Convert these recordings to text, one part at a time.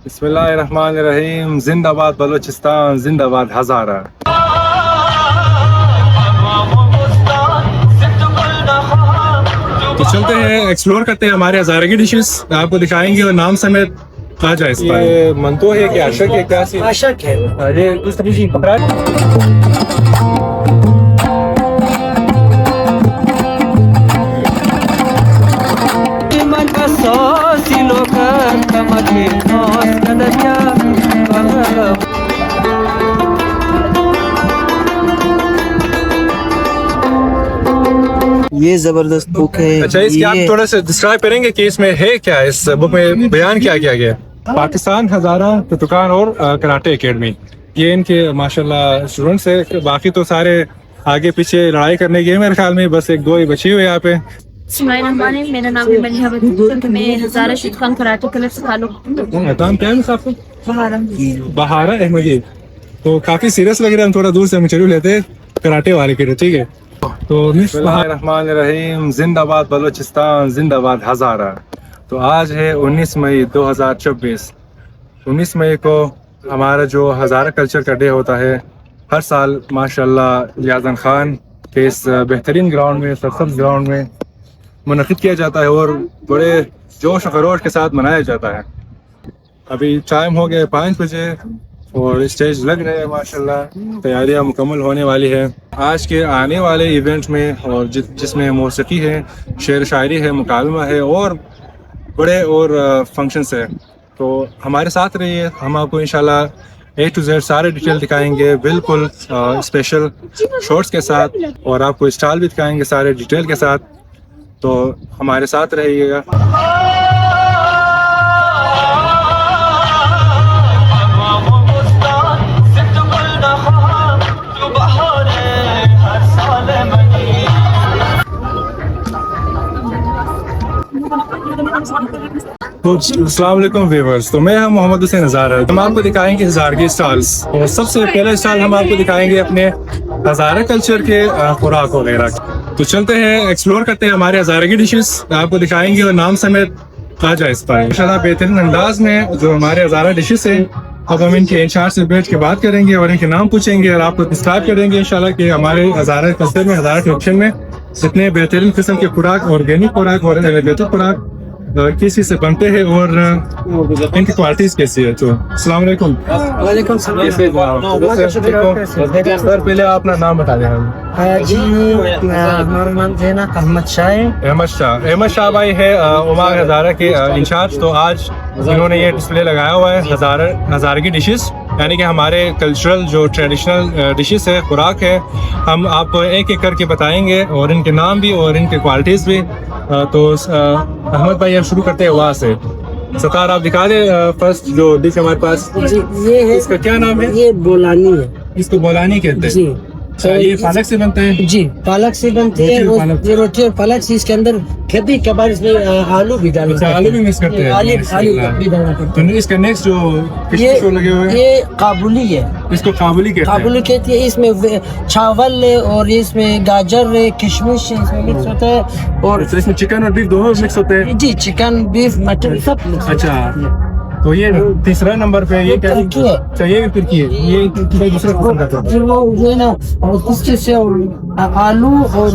बिस्मिल्लाहिर्रहमानिर्रहीम। जिंदाबाद बलूचिस्तान, जिंदाबाद हज़ारा। तो चलते हैं, एक्सप्लोर करते हैं हमारे हज़ारा की डिशेस, आपको दिखाएंगे और नाम समेत आ जाए। ये मंतो है कि आशक है? क्या सी आशक है। अरे उस तरीके पकड़ा। ये जबरदस्त बुक है। अच्छा, इसकी आप थोड़ा सा डिस्क्राइब करेंगे कि इसमें है क्या, इस बुक में बयान क्या किया गया? पाकिस्तान हज़ारा दुकान और कराटे एकेडमी, ये इनके माशाल्लाह स्टूडेंट्स है। बाकी तो सारे आगे पीछे लड़ाई करने के मेरे ख्याल में बस एक दो ही बची हुई यहाँ पे। मेरा नाम है मलिहा बतूल, मैं हज़ारा शिदखान कराटे क्लब से ताल्लुक। नाम क्या है आपको? बहारा। बहारा अहमदी। तो काफी सीरियस लग रहा है, हम थोड़ा दूर से हम इंटरव्यू लेते हैं कराटे वाले के लिए, ठीक है? तो बिस्मिल्लाहिर्रहमानिर्रहीम। जिंदाबाद बलूचिस्तान, जिंदाबाद हज़ारा। तो आज है 19 मई 2024। 19 मई को हमारा जो हज़ारा कल्चर का डे होता है, हर साल माशाल्लाह याज़न खान के इस बेहतरीन ग्राउंड में, सरसब्ज़ ग्राउंड में मुनक़िद किया जाता है और बड़े जोश और खरोश के साथ मनाया जाता है। अभी टाइम हो गया 5 बजे और स्टेज लग रहे हैं माशाल्लाह, तैयारियां मुकम्मल होने वाली है आज के आने वाले इवेंट में, और जिसमें मौसीकी है, शेर शायरी है, मुकालमा है और बड़े और फंक्शंस है। तो हमारे साथ रहिए, हम आपको इंशाल्लाह A to Z सारे डिटेल दिखाएंगे, बिल्कुल स्पेशल शॉर्ट्स के साथ, और आपको स्टॉल भी दिखाएंगे सारे डिटेल के साथ। तो हमारे साथ रहिएगा। तो अस्सलाम वालेकुम व्यूअर्स, तो मैं हम मोहम्मद हुसैन हज़ारा, हम आपको दिखाएंगे हज़ारा के स्टॉल्स। और सबसे पहला स्टॉल हम आपको दिखाएंगे अपने हज़ारा कल्चर के खुराक वगैरह। तो चलते हैं, एक्सप्लोर करते हैं हमारे हज़ारा की डिशेस, आपको दिखाएंगे और नाम समेत आ जाए इस पर इंशाल्लाह बेहतरीन अंदाज में जो हमारे हज़ारा डिशेस हैं। अब हम इनके इंचार्ज से बैठ के बात करेंगे और इनके नाम पूछेंगे और आपको डिस्क्राइब करेंगे इंशाल्लाह कि हमारे हज़ारा कल्चर में, हज़ारा ट्रेडिशन में इतने बेहतरीन किस्म के खुराक, ऑर्गेनिक खुराक और बेहतर खुराक किस चीज़ से बनते हैं और इनकी क्वालिटीज कैसी है। तो अस्सलाम वालेकुम। वालेकुम सलाम। सर पहले आप अपना नाम बता दें। जी, हमारा नाम है ना अहमद शाह है। अहमद शाह भाई है उमार हज़ारा के इंचार्ज। तो आज इन्होंने ये डिस्प्ले लगाया हुआ है हज़ारा की डिशेस, यानी कि हमारे कल्चरल जो ट्रेडिशनल डिशेस है, खुराक है, हम आपको एक एक करके बताएंगे और इनके नाम भी और इनके क्वालिटीज़ भी। तो अहमद भाई अब शुरू करते हैं वहाँ से। सतार आप दिखा दे फर्स्ट जो डिश हमारे पास। जी, ये है, इसका क्या नाम है? ये बोलानी है। इसको बोलानी कहते हैं। जी, अच्छा, ये पालक से बनते हैं? जी, पालक से बनती है। ये रोटी और पालक से, इसके अंदर कभी कभार इसमें आलू भी डालते हैं। आलू भी मिक्स करते हैं? आलू भी डालना पड़ता है। तो इसका नेक्स्ट जो लगे हुए हैं, ये काबुली है। इसको काबुली कहते हैं? काबुली कहती है। इसमें चावल है और इसमें गाजर है, किशमिश है, इसमें मिक्स होता है। और तो इसमें चिकन और बीफ दोनों मिक्स होते हैं? जी, चिकन, बीफ, मटन सब मिक्स। अच्छा, तो ये तीसरा नंबर पे ये क्या है? अच्छा, ये भी फिरकी है। ये दूसरा कौन सा था? फिर वो है ना, और उसके से आलू और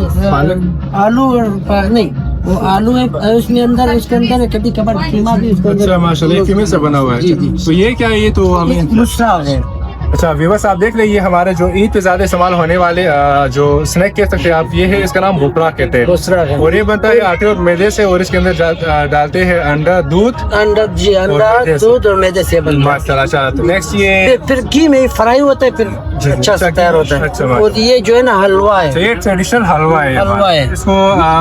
आलू और नहीं, वो आलू है उसमें अंदर, उसके अंदर कभी कभार कीमा भी उसके अंदर। अच्छा, माशाल्लाह, कीमे से बना हुआ है। जी, जी। तो ये क्या है? ये तो हमें दूसरा है। अच्छा व्यूअर्स, आप देख रहे हैं हमारे जो ईद पे ज्यादा इस्तेमाल होने वाले जो स्नैक कह सकते हैं आप, ये है, इसका नाम भुकरा कहते हैं। दूसरा है। और ये बनता है आटे और मैदे से, और इसके अंदर डालते हैं अंडा, दूध, अंडा, जी, अंडा, दूध और मैदे से बनता है। माशाल्लाह। अच्छा, तो नेक्स्ट ये फिर घी में फ्राई होता है, फिर अच्छा से तैयार होता है। अच्छा, और ये जो है ना हलवा है। ये ट्रेडिशनल हलवा है। हलवा है। इसको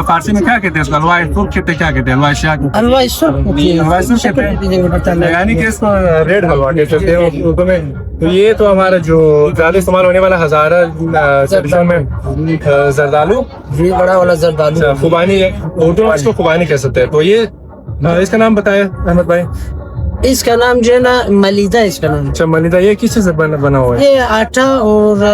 फारसी में क्या कहते हैं? हलवा कहते हैं, क्या कहते हैं? हलवा शाह, हलवा सब कहते हैं, यानी कि इसको रेड हलवा कहते हैं उर्दू में। तो ये तो हमारा जो ज्यादा इस्तेमाल होने वाला हज़ारा ट्रेडिशन में जरदालू, ये बड़ा वाला जरदालू, खुबानी, उर्दू में इसको खुबानी कह सकते हैं। तो ये इसका नाम बताया अहमद भाई। इसका नाम जो है ना मलिदा, इसका नाम। अच्छा, मलिदा, ये किस से बना हुआ है? ये आटा और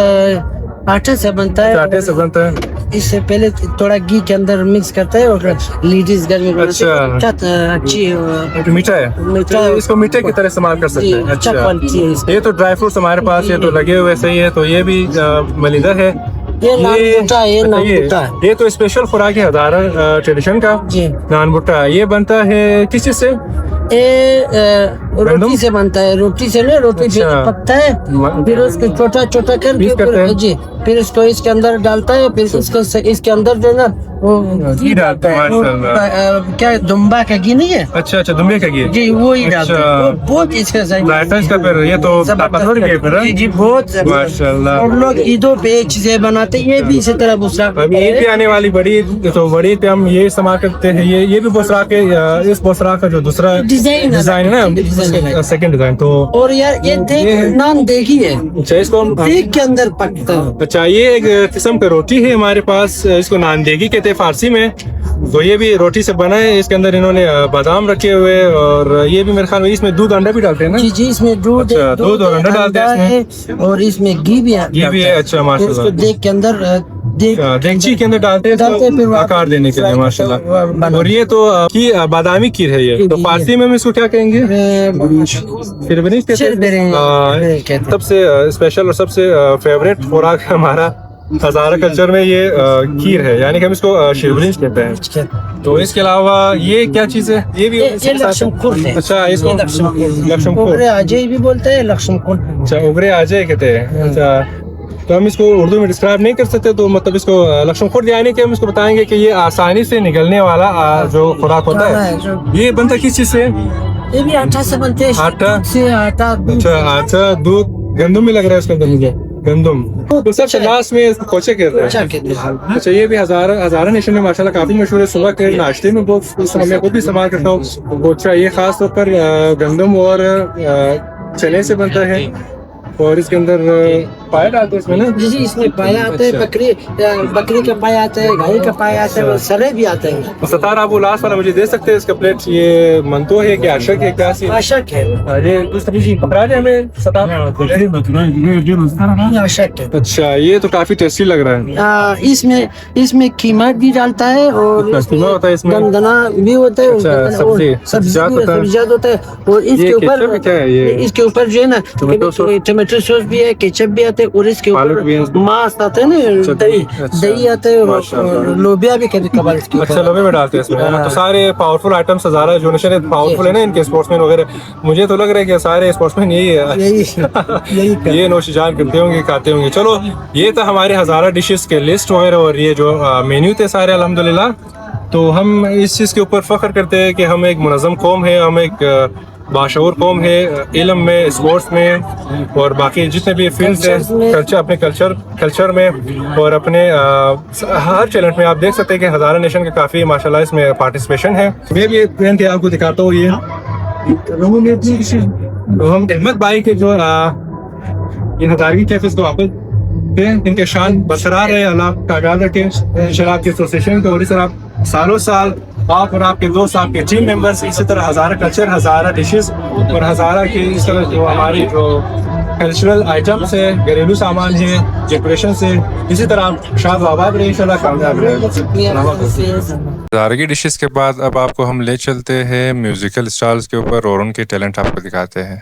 आटा से बनता है। आटे से बनता है। इससे पहले थोड़ा घी के अंदर मिक्स करते हैं और लेडीज घर में बनाते हैं। अच्छा। अच्छी मीठा है, मीठा तो इसको मीठे की तरह इस्तेमाल कर सकते हैं। अच्छा क्वालिटी है इसकी। ये तो ड्राई फ्रूट्स हमारे पास ये तो लगे हुए सही है, तो ये भी मलिदा है। ये नान भुट्टा है, ये नान भुट्टा है। ये तो स्पेशल खुराक है हज़ारा ट्रेडिशन का जी। नान भुट्टा। ये बनता है किस चीज से? ये रोटी से बनता है, रोटी से ना, रोटी अच्छा। पकता है, फिर उसको छोटा छोटा पीस करते हैं। कर जी, फिर इसको इसके अंदर डालता है, फिर उसको इसके अंदर जो है ना वो घी डालते हैं, माशाल्लाह। क्या दुम्बा का घी नहीं है अच्छा अच्छा, दुम्बे का घी। जी, वो ही डालते हैं। अच्छा। वो बहुत इसका जायका इसका फिर ये तो ताकतवर घी है फिर, जी जी, बहुत जबरदस्त। माशाल्लाह। और लोग ईदों पे ये चीजें बनाते हैं, ये भी इसी तरह दूसरा अभी ईद पे आने वाली बड़ी, तो बड़ी पे हम ये इस्तेमाल करते हैं। ये भी बोसरा के इस बोसरा का जो दूसरा डिजाइन डिजाइन है ना, सेकंड डिजाइन। तो और यार ये देख नान देखी है, अच्छा, इसको हम देख के अंदर पकता है। अच्छा, ये एक किस्म का रोटी है हमारे पास, इसको नानदेगी कहते हैं फारसी में। तो ये भी रोटी से बना है। इसके अंदर इन्होंने बादाम रखे हुए, और ये भी मेरे ख्याल में इसमें दूध अंडा भी डालते हैं ना। जी जी, इसमें दूध अच्छा, दूध और अंडा डालते हैं है, और इसमें घी भी है। घी भी है। अच्छा, माशाल्लाह। इसको देख के अंदर देगची के अंदर डालते हैं डालते हैं, फिर इसको वो आकार देने के लिए, माशाल्लाह। और ये तो बादामी खीर है। ये तो फारसी में हम इसको क्या कहेंगे? फिरबनी कहते हैं। सबसे स्पेशल और सबसे फेवरेट खुराक है हमारा हज़ारा कल्चर में, ये खीर है, यानी कि हम इसको शिरबनी कहते हैं। तो इसके अलावा ये क्या चीज है? ये भी ये लक्ष्मण है। अच्छा, इसको लक्ष्मण उगरे अजय भी बोलते हैं, लक्ष्मण। अच्छा, उगरे अजय कहते हैं। अच्छा, तो हम इसको उर्दू में डिस्क्राइब नहीं कर सकते, तो मतलब इसको लक्ष्मण खुर्द, यानी कि हम इसको बताएंगे कि ये आसानी से निकलने वाला जो खुराक होता है। ये बनता किस चीज से? ये भी आटा से बनते हैं। आटा से आटा दूध। अच्छा, आटा दूध गंदम भी लग रहा है इसके अंदर मुझे, गंदम। तो सबसे लास्ट में इसको कोचे कहते हैं। अच्छा कहते हैं। अच्छा, ये भी हज़ारा नेशन में माशाल्लाह काफी मशहूर है। सुबह के नाश्ते में बहुत मैं खुद भी इस्तेमाल करता हूँ गोचा। ये खास तौर पर गंदम और चने से बनता है, और इसके अंदर पाया डालते हैं इसमें ना। जी जी, इसमें पाया आता है, बकरी का पाया आता है, गाय का पाया आता है, और सरे भी आते हैं। सतार, आप वो लास्ट वाला मुझे दे सकते हैं इसका प्लेट? ये मंतो है कि आशक है, क्या सी? आशक है। ये पकड़ा जाए हमें सतार? आशक है। अच्छा, ये तो काफी टेस्टी लग रहा है। इसमें कीमा भी डालता है, और कीमा होता है इसमें, गंदना भी होता है, और अच्छा, गंदना- और सब्जियात होता है। और इसके ये ऊपर केचप क्या है? ये इसके ऊपर जो है ना टमाटो सॉस भी है, केचप भी आते हैं, और इसके पालक भी है। ऊपर मांस आता है ना, दही दही आता है, और लोबिया भी कभी कभार इसके ऊपर। अच्छा, लोबे में डालते हैं इसमें, है ना? तो सारे पावरफुल आइटम्स हज़ारा जो नशे पावरफुल है ना, इनके स्पोर्ट्समैन वगैरह। मुझे तो लग रहा है कि सारे स्पोर्ट्समैन यही है, ये नौशिजान करते होंगे, खाते होंगे। चलो, ये था हमारे हज़ारा डिशेस के लिस्ट वगैरह, और ये जो मेन्यू थे सारे अल्हम्दुलिल्लाह। तो हम इस चीज़ के ऊपर फख्र करते हैं कि हम एक मुनज़्ज़म कौम है, हम एक बाशऊर कौम है, इल्म में, स्पोर्ट्स में, और बाकी जितने भी फील्ड्स हैं, कल्चर, अपने कल्चर में, और अपने हर चैलेंज में। आप देख सकते हैं कि हज़ारा नेशन का काफ़ी माशाल्लाह इसमें पार्टिसिपेशन है। मैं भी एक ट्रेन थे, आपको दिखाता हूँ। ये तो हम अहमद भाई के जो ये हज़ारगी कैफ, इसको वापस थे, इनके शान बरकरार है, अल्लाह का आगाज रखे शराब की एसोसिएशन को, और इस तरह सालों साल आप और आपके दोस्त, आपके टीम मेंबर्स इसी तरह हज़ारा कल्चर, हज़ारा डिशेस, और हज़ारा की इस तरह जो हमारी जो कल्चरल आइटम्स है, घरेलू सामान है, डेकोरेशन से, इसी तरह आप शाद आबाद रहे, इंशाल्लाह कामयाब रहे। हज़ारा की डिशेस के बाद अब आपको हम ले चलते हैं म्यूजिकल स्टाइल्स के ऊपर, और उनके टैलेंट आपको दिखाते हैं।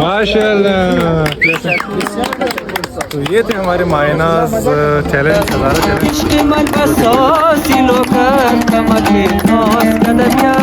माशाल्लाह। तो ये थे हमारे मायनाज चैलेंज, हज़ारा चैलेंज। इश्क मन बसो सिलो कर कमके नौस कदरिया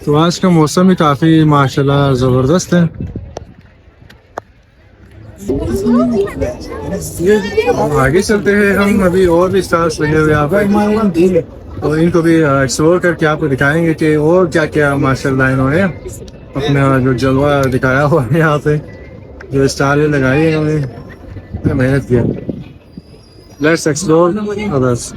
तो आज का मौसम भी काफ़ी माशाल्लाह ज़बरदस्त है। आगे चलते हैं हम, अभी और भी स्टार्स लगे हुए यहाँ पर, तो इनको भी एक्सप्लोर करके आपको दिखाएंगे कि और क्या क्या माशाल्लाह इन्होंने अपना जो जलवा दिखाया हुआ है यहाँ पे, जो स्टार लगाई है इन्होंने, मेहनत किया। Let's explore others.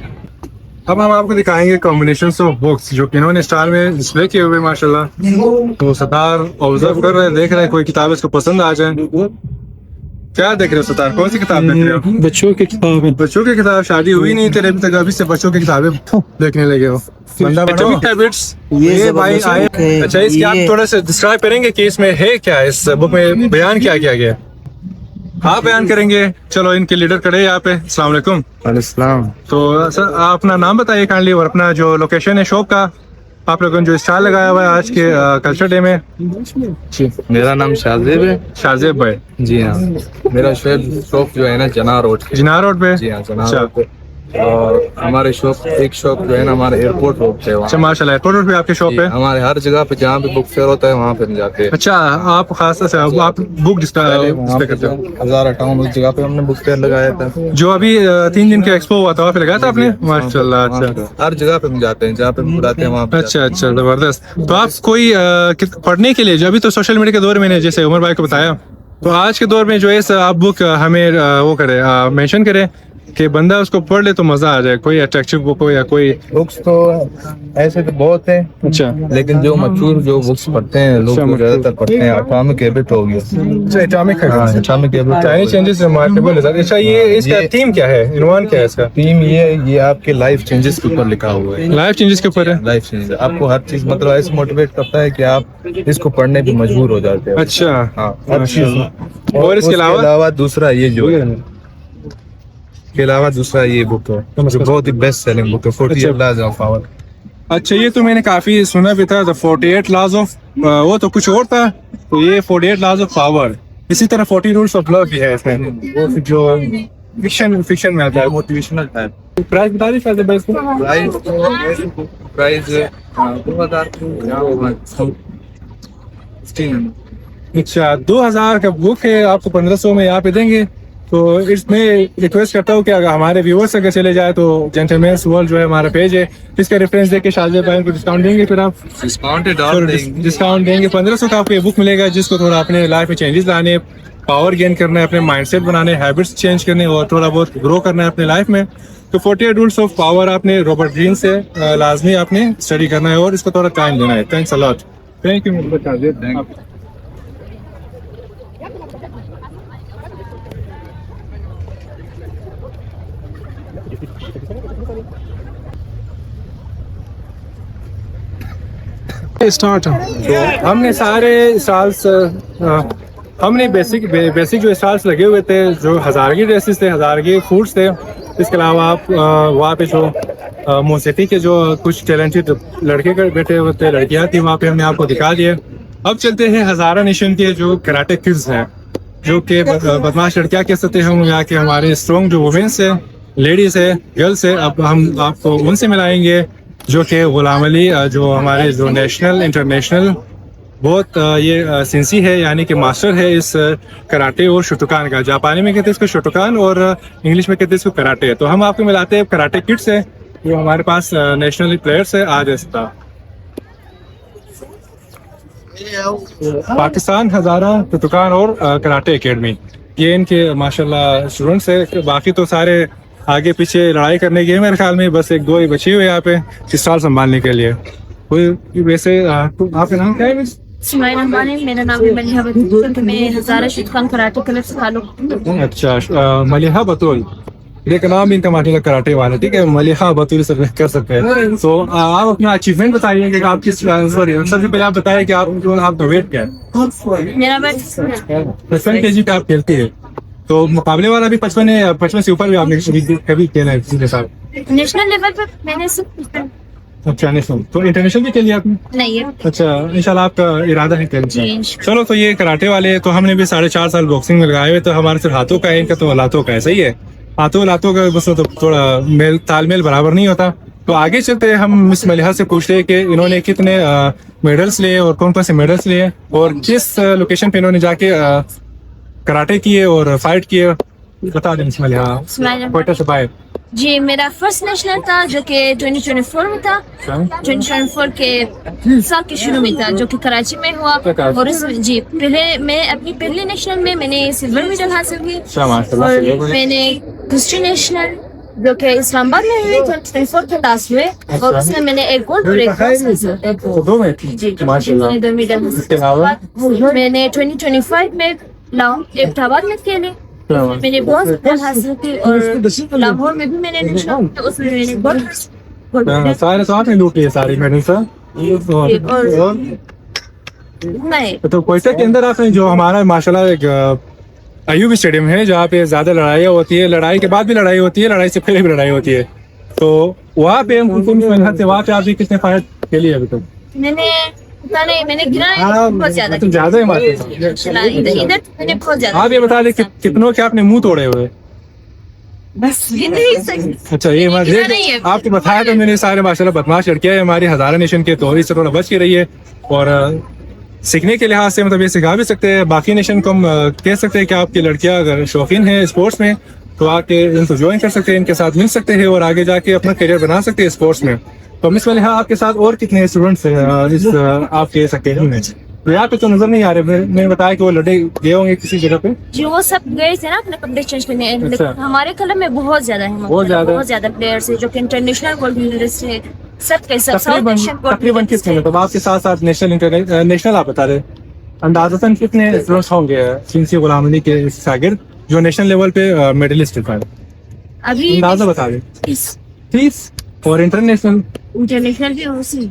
अब हम आपको दिखाएंगे कॉम्बिनेशंस ऑफ बुक्स जो कि इन्होंने स्टार में डिस्प्ले किए हुए माशाल्लाह। तो सतार ऑब्जर्व कर रहे हैं, देख रहे हैं कोई किताब इसको पसंद आ जाए। क्या देख रहे हो सतार, कौन सी किताब देख रहे हो? बच्चों की किताब है। बच्चों की किताब? शादी हुई नहीं तेरे अभी तक, अभी से बच्चों की किताबें देखने लगे हो? बंदा बनो। हैबिट्स ये भाई आए। अच्छा, इसकी आप थोड़ा सा डिस्क्राइब करेंगे कि इसमें है क्या, इस बुक में बयान क्या किया गया? आप बयान करेंगे। चलो इनके लीडर खड़े यहाँ पे। अस्सलाम वालेकुम। वालेकुम। तो सर आप अपना नाम बताइए काइंडली, और अपना जो लोकेशन है शॉप का, आप लोगों ने जो स्टार लगाया हुआ है आज के कल्चर डे में। जी, मेरा नाम शाहजेब है। शाहजेब भाई। जी हाँ, मेरा शॉप जो है ना जना रोड, जिनार रोड पे। जी हाँ जना रोड पे। और हमारे एक शॉप जो है ना हमारे एयरपोर्ट रोड पे, अच्छा माशाल्लाह, एयरपोर्ट रोड पे आपके शॉप है? हमारे हर जगह पे जहाँ पे बुक फेयर होता है वहाँ पे हम जाते हैं। अच्छा, आप खास से आप बुक डिस्प्ले करते हो? हज़ारा टाउन उस जगह पे हमने बुक फेयर लगाया था, जो अभी 3 दिन का एक्सपो हुआ था, वहाँ पे लगाया था आपने? माशाल्लाह। अच्छा, हर जगह पे हम जाते हैं जहाँ पे हम बुलाते हैं वहाँ पे। अच्छा अच्छा, जबरदस्त। तो आप कोई पढ़ने के लिए, जो अभी तो सोशल मीडिया के दौर में, जैसे उमर भाई को बताया, तो आज के दौर में जो है आप बुक हमें वो करे, मेंशन करें कि बंदा उसको पढ़ ले तो मजा आ जाए, कोई अट्रैक्टिव बुक हो या कोई। बुक्स तो ऐसे तो बहुत है, अच्छा, लेकिन जो मशहूर जो बुक्स पढ़ते हैं लोग ज्यादातर पढ़ते हैं एटॉमिक हैबिट हो गया। अच्छा, atomic habit, tiny changes remarkable. अच्छा, ये इसका थीम क्या है, इनवान क्या है इसका? थीम ये आपके लाइफ चेंजेस के ऊपर लिखा हुआ है। लाइफ चेंजेस के ऊपर है? लाइफ चेंजेस आपको हर चीज मतलब ऐसे मोटिवेट करता है कि आप इसको पढ़ने पे मजबूर हो जाते हैं। अच्छा हाँ, हर चीज। और इसके अलावा दूसरा ये जो है, के अलावा दूसरा ये बुक है जो बहुत ही बेस्ट सेलिंग बुक है, 48 Laws of Power। अच्छा, ये तो मैंने काफी सुना भी था, 48 Laws of, वो तो कुछ और था, तो ये 48 Laws of Power। इसी तरह 40 Rules of Love भी है इसमें, वो जो फिक्शन में आता है, मोटिवेशनल है। प्राइस बता दीजिए शायद भाई इसको। प्राइस 2000। अच्छा, 2000 का बुक है, आपको 1500 में यहाँ पे देंगे। तो इसमें रिक्वेस्ट करता हूँ कि अगर हमारे व्यूअर्स अगर चले जाए तो जेंटलमैन्स वर्ल्ड जो है हमारा पेज है, इसका रेफरेंस देके शाहजेब भाई को डिस्काउंट देंगे, फिर आप डिस्काउंट देंगे। 1500 का आपको ये बुक मिलेगा, जिसको थोड़ा अपने लाइफ में चेंजेस लाने, पावर गेन करना है, अपने माइंडसेट बनाने, हैबिट्स चेंज करने और थोड़ा बहुत ग्रो करना है अपने लाइफ में। तो 48 रूल्स ऑफ पावर आपने रॉबर्ट ग्रीन से लाजमी आपने स्टडी करना है और इसको थोड़ा टाइम देना है। Thanks a lot. Thank you. Start. तो हमने सारे स्टॉल्स, हमने बेसिक जो स्टॉल्स लगे हुए थे, जो हज़ारगी ड्रेसेस थे, हज़ारगी फूड्स थे। इसके अलावा आप वहाँ पे जो मौसीकी के जो कुछ टैलेंटेड लड़के बैठे हुए थे, लड़कियाँ थी, वहाँ पे हमने आपको दिखा दिए। अब चलते हैं हज़ारा नेशन के जो कराटे किड्स हैं, जो कि बदमाश लड़कियाँ कह सकते हैं हम, यहाँ के हमारे स्ट्रॉन्ग जो वुमेन्स है, लेडीज है, गर्ल्स है। अब हम आपको उनसे मिलाएंगे जो कि गुलाम अली, जो हमारे जो नेशनल इंटरनेशनल बहुत ये सिंसी है, यानी कि मास्टर है इस कराटे और शोटोकान का। जापानी में कहते हैं इसको शोटोकान और इंग्लिश में कहते हैं इसको कराटे। तो हम आपको मिलाते हैं कराटे किट्स है जो हमारे पास नेशनल प्लेयर्स है आज इसका। पाकिस्तान हजारा शोटोकान और कराटे एकेडमी, ये इनके माशाल्लाह स्टूडेंट्स है। बाकी तो सारे आगे पीछे लड़ाई करने के मेरे ख्याल में बस एक दो ही बचे हुए यहाँ पे स्टॉल संभालने के लिए। कोई वैसे आपका नाम क्या है? मेरा नाम है मलिहा बतूल, तो मैं हजारा शीत खान कराटे क्लब से ताल्लुक। अच्छा, मलिहा बतूल, ये का नाम इनका माशाल्लाह कराटे वाला, ठीक है। मलिहा बतूल से कर सकते हैं। तो आप अपना अचीवमेंट बताइए कि आप किस, सॉरी सबसे पहले आप बताइए कि आपका वेट क्या है? मेरा वेट 55 kg का आप खेलती है, तो मुकाबले वाला भी 55 है, 55 से ऊपर भी आपने कभी खेला है किसी के साथ? नेशनल लेवल पे मैंने सिर्फ। अच्छा, नेशनल। तो इंटरनेशनल भी खेल लिया आपने? नहीं है। अच्छा, इंशाल्लाह आपका इरादा है खेलने का। चलो, तो ये कराटे वाले तो हमने भी 4.5 साल बॉक्सिंग में लगाए हुए, तो हमारे सिर्फ हाथों का है, इनका तो लातों का है। सही है, हाथों लातों का बस तो थोड़ा मेल तालमेल बराबर नहीं होता। तो आगे चलते हम मिस मलिहा से पूछते हैं कि इन्होंने कितने मेडल्स लिए और कौन कौन से मेडल्स लिए और किस लोकेशन पे इन्होंने जाके कराटे किए और फाइट किए। बता दें मिस मलिहा, क्वेटा से बाहर। जी, मेरा फर्स्ट नेशनल था जो कि 2024 में था। 2024 के साल के शुरू में था, जो कि कराची में हुआ। और जी, पहले मैं अपनी पहले नेशनल में मैंने सिल्वर मेडल हासिल की। और मैंने दूसरी नेशनल जो कि इस्लामाबाद में हुई 2024 के लास्ट में, और उसमें मैंने एक गोल्ड और एक दो में जी मैंने 2 मेडल हासिल। मैंने 2025 में लाहौर इब्टाबाद में खेले, मैंने बहुत मेडल हासिल की। और लाहौर में भी मैंने नेशनल, तो उसमें मैंने गोल्ड सारे साथ में लूट लिए सारे मेडल सर। नहीं। तो क्वेटा के अंदर आपने जो हमारा माशाल्लाह एक अयूब स्टेडियम है जहाँ पे ज्यादा लड़ाइयाँ होती है, लड़ाई के बाद भी लड़ाई होती है, लड़ाई से पहले भी लड़ाई होती है, तो वहाँ पे वहाँ पे आपने कितने फाइट खेली अभी तक? मैंने पता नहीं, मैंने गिना है बहुत ज्यादा। तो ज्यादा ही मारते इधर मैंने बहुत ज्यादा। आप ये बता दें कितनों के आपने मुंह तोड़े हुए? बस गिन नहीं सकती। अच्छा, ये आपको बताया तो मैंने सारे माशाल्लाह बदमाश लड़कियां है हमारी हजारा नेशन के, तो इससे थोड़ा बच के रहिए। और सीखने के लिहाज से मतलब ये सिखा भी सकते हैं बाकी नेशन को। हम कह सकते हैं कि आपकी लड़कियां अगर शौकीन है स्पोर्ट्स में तो आके इनको ज्वाइन कर सकते हैं, इनके साथ मिल सकते हैं और आगे जाके अपना करियर बना सकते हैं स्पोर्ट्स में। तो मिस मलिहा, आपके साथ और कितने स्टूडेंट्स हैं इस आपके इस अकेडमी में? तो यहाँ पे तो नजर नहीं आ रहे। मैंने बताया कि वो लड़े गए होंगे किसी जगह पे। जी, वो सब गए थे ना अपने कपड़े चेंज करने। अच्छा। हमारे क्लब में बहुत ज्यादा है, बहुत ज्यादा प्लेयर्स है जो कि इंटरनेशनल गोल्ड मेडलिस्ट है। सब के सब तकरीबन कितने, मतलब आपके साथ साथ नेशनल आप बता रहे अंदाजतन कितने स्टूडेंट्स होंगे सिंसी गुलाम अली के शागिर्द जो नेशनल लेवल पे मेडलिस्ट है? अभी अंदाजा बता दें। 30 और इंटरनेशनल भी उसी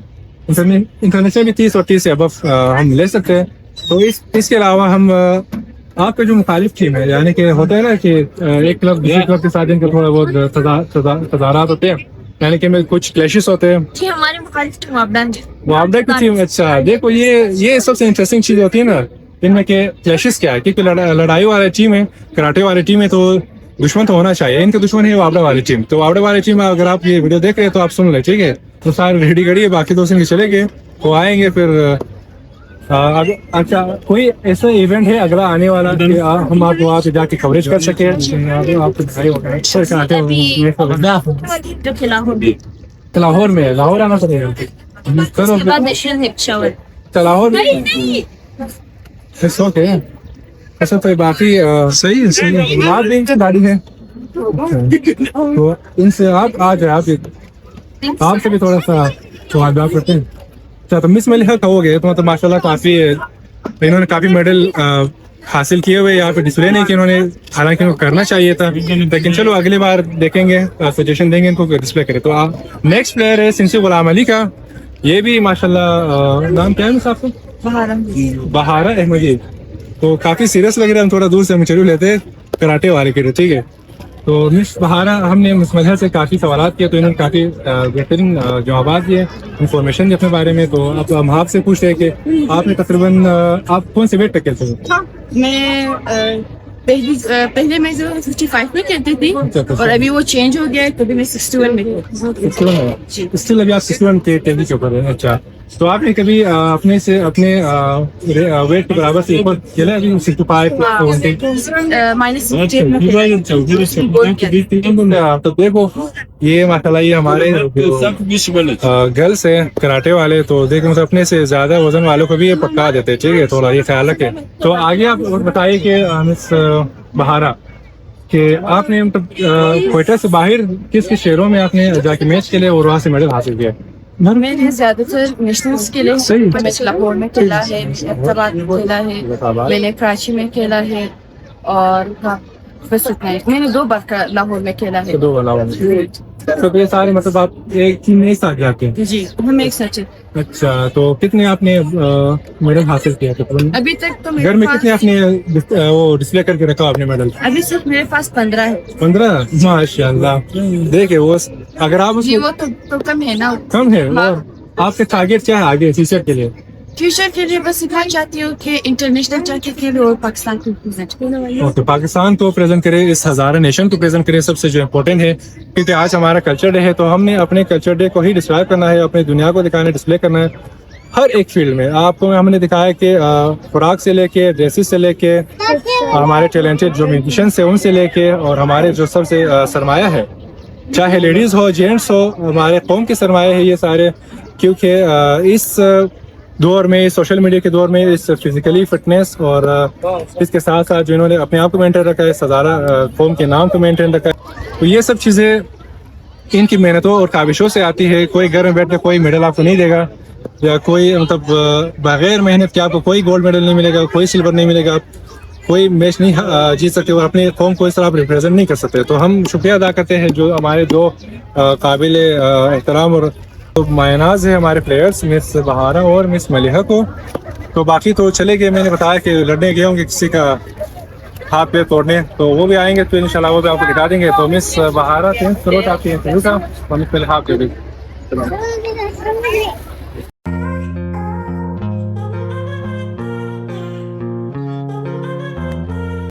इंटरनेशनल भी 30 और 30 से अबव हम ले सकते हैं। तो इसके अलावा हम आपका जो मुखालिफ टीम है, यानी कि होता है ना कि एक क्लब दूसरे क्लब के साथ इनका थोड़ा बहुत तजारात होते हैं, यानी कि कुछ क्लैशेस होते हैं। जी, हमारे मुखालिफ मुआवजा की टीम। अच्छा, देखो ये सबसे इंटरेस्टिंग चीज होती है ना इनमें के क्लैशेस क्या है, क्योंकि लड़ाई वाली टीम है, कराटे वाली टीम है, तो दुश्मन तो होना चाहिए। इनके दुश्मन है वावड़ा वाली टीम। तो वावड़ा वाली टीम अगर आप ये वीडियो देख रहे हैं तो आप सुन ले, ठीक है। तो सारे रेडी गड़ी है, बाकी दोस्त इनके चले गए, तो आएंगे फिर। अच्छा, कोई ऐसा इवेंट है अगला आने वाला कि हम आप वहाँ पे जाके कवरेज कर सके? लाहौर में, लाहौर आना पड़ेगा। लाहौर में ओके। अच्छा, तो बाकी सही है। आप भी इनसे दाढ़ी है तो इनसे आप आ जाए, आपसे भी थोड़ा सा सवाल जवाब करते हैं। अच्छा, तो मिस मलिहा कहोगे तो मतलब माशाल्लाह काफी इन्होंने काफी मेडल हासिल किए हुए यहाँ पे डिस्प्ले नहीं किया इन्होंने, हालांकि इनको करना चाहिए था, लेकिन चलो अगली बार देखेंगे, सजेशन देंगे इनको डिस्प्ले करें। तो नेक्स्ट प्लेयर है सिंसी गुलाम अली का। ये भी माशाल्लाह, नाम क्या है आपको? बहारा अहमदी। तो काफी सीरियस लग रहा है, हम थोड़ा दूर से हम इंटरव्यू लेते हैं कराटे वाले के लिए, ठीक है। तो मिस बहारा, हमने मिस मलिहा से काफी सवाल किए तो इन्होंने काफी बेहतरीन जवाब दिए, इंफॉर्मेशन दी अपने बारे में। तो अब हम आपसे पूछते हैं कि आपने तकरीबन आप कौन से वेट तक खेलते हैं? मैं पहले मैं जो 55 में कहती थी और अभी वो चेंज हो गया है, तो अभी मैं 61 में कहती हूँ। स्टिल अभी आप 61 के टेबल के ऊपर है। अच्छा, तो आपने कभी अपने वेट के बराबर से ऊपर खेला है? अभी 65 माइनस तो देखो ये माशाल्लाह ये हमारे गर्ल्स है कराटे वाले, तो देखो मतलब अपने से ज्यादा वजन वालों को भी ये पक्का देते हैं, ठीक है, थोड़ा ये ख्याल रखें। तो आगे आप और बताइए कि मिस बहारा कि आपने मतलब क्वेटा से बाहर किस किस शहरों में आपने जाके मैच खेले और वहाँ से मेडल हासिल किया? मैंने ज्यादातर नेशनल्स के लिए सही। मैं लाहौर में खेला है, हैदराबाद में खेला है, मैंने कराची में खेला है और बस इतना ही। मैंने 2 बार लाहौर में खेला है। दो वाला तो ये सारे मतलब आप एक टीम में ही साथ जाते हैं? जी, हम एक साथ। अच्छा, तो कितने आपने मेडल हासिल किया था? अभी तक तो घर मेरे में पास कितने आपने वो डिस्प्ले करके रखा आपने मेडल? अभी सिर्फ मेरे पास 15 है। 15? माशाल्लाह। देखिए वो अगर आप जी, उसको वो तो कम है ना। कम है। हाँ। और आपके टारगेट क्या है आगे फ्यूचर के लिए? फ्यूचर के लिए बस इतना चाहती हूँ कि इंटरनेशनल जाके खेले और पाकिस्तान को रिप्रेजेंट करें। ओके, पाकिस्तान को प्रेजेंट करे, इस हजारा नेशन को प्रेजेंट करे, सबसे जो इम्पोर्टेंट है, क्योंकि आज हमारा कल्चर डे है, तो हमने अपने कल्चर डे को ही डिस्क्राइब करना है, अपनी दुनिया को दिखाना, डिस्प्ले करना है हर एक फील्ड में। आपको हमने दिखाया कि खुराक से लेके, ड्रेसेस से लेके, हमारे टैलेंटेड जो म्यूजिशियंस है उनसे लेके, और हमारे जो सबसे सरमाया है, चाहे लेडीज हो जेंट्स हो, हमारे कौम के सरमाया है ये सारे। क्योंकि इस दौर में, सोशल मीडिया के दौर में, इस फिजिकली फिटनेस और इसके साथ साथ जो इन्होंने अपने आप को मेंटेन रखा है, सजारा कौम के नाम को मेंटेन रखा है, तो ये सब चीज़ें इनकी मेहनतों और काविशों से आती है। कोई घर में बैठ कर कोई मेडल आपको नहीं देगा, या कोई मतलब बगैर मेहनत के आपको कोई गोल्ड मेडल नहीं मिलेगा, कोई सिल्वर नहीं मिलेगा, कोई मैच नहीं जीत सकते और अपने कौम को इस तरह आप रिप्रेजेंट नहीं कर सकते। तो हम शुक्रिया अदा करते हैं जो हमारे दो काबिल एहतराम और तो मायनाज है हमारे प्लेयर्स, मिस बहारा और मिस मलिहा को। तो बाकी तो चले गए, मैंने बताया कि लड़ने गए होंगे किसी का हाथ पैर तोड़ने, तो वो भी आएंगे तो इंशाल्लाह वो भी आपको दिखा देंगे। तो मिस बहारा 3 करोड़ आपकी इंटरव्यू का, और मिस मलिहा आपके भी।